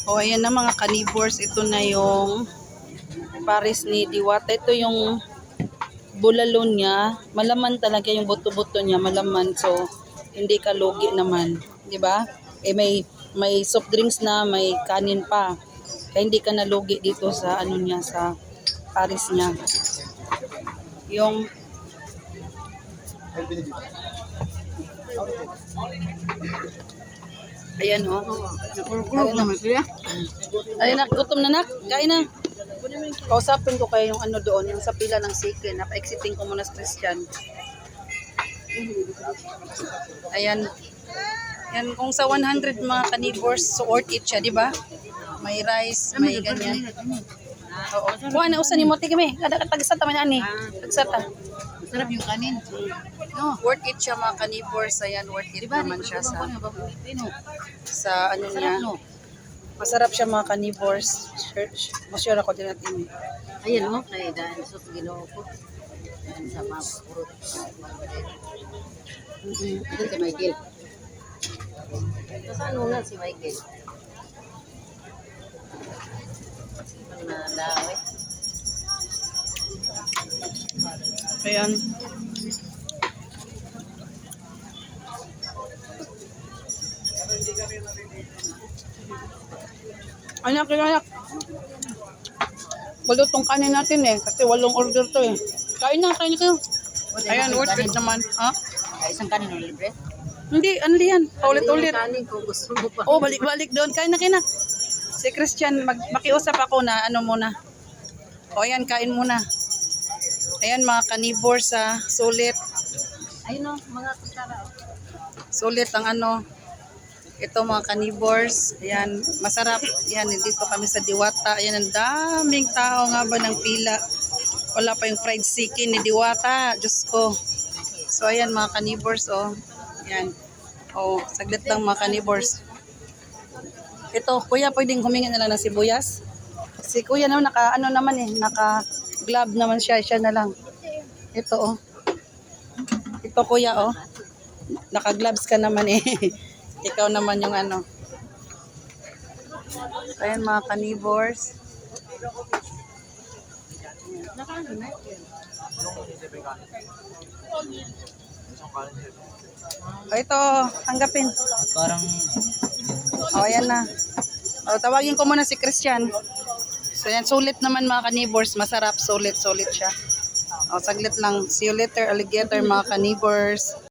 O ayan na mga carnivores, ito na yung pares ni Diwata. Ito yung bulalo niya. Malaman talaga yung buto-buto niya, malaman. So hindi ka lugi naman, 'di ba? May soft drinks na, may kanin pa. Kaya hindi ka nalugi dito sa ano niya, sa pares niya. Yung ayan oh. Ayun na, gutom na nak. Kain na. Kausapin ko kayo yung ano doon, yung sa pila ng sikin. Napa-exiting ko muna sa Christian. Ayan. Yan, kung sa 100 mga carnivores, so worth it siya, di ba? May rice, may ganyan. Oo. Kuha na, usan ni Moti kami. Kada tagsata man ani. Tagsata. Sarap yung kanin. No. Worth it siya mga carnivores. Ayan, worth it naman siya sa ano niya. Masarap siya mga carnivores. Masyara ko din natin. Ayan o, kaya dahil sa ginoo ko. Sa mga purot. Ito si Michael. Saan na si Michael? Manadaw eh. Ayan. Anak. Balutong kanin natin eh. Kasi 8 order to eh. Kain na kayo. Ayan, worth it naman. Ha? Ay, isang kanin o libre? Hindi, ano yan? Paulit-ulit. Kanin kung gusto mo pa. Oh, balik-balik doon. Kain na. Si Christian, makiusap ako na ano muna. O ayan, kain muna. Ayan mga carnivores sulit. Ayun o, mga kutsara. Sulit ang ano. Ito mga carnivores. Ayan, masarap. Ayan, dito kami sa Diwata. Ayan, ang daming tao nga ba ng pila. Wala pa yung fried chicken ni Diwata. Diyos ko. So ayan mga carnivores oh. Ayan. Oh, saglit lang mga carnivores. Ito, kuya, pwedeng humingi na lang ng sibuyas. Si kuya naman naka glove naman siya na lang. Ito oh. Ito kuya oh. Naka gloves ka naman eh. Ikaw naman yung ano. Ayan mga carnivores. O ito, tanggapin. Parang... O ayan na. O tawagin ko muna si Christian. So yan, sulit naman mga carnivores. Masarap, sulit siya. O saglit lang. See you later, alligator mga carnivores.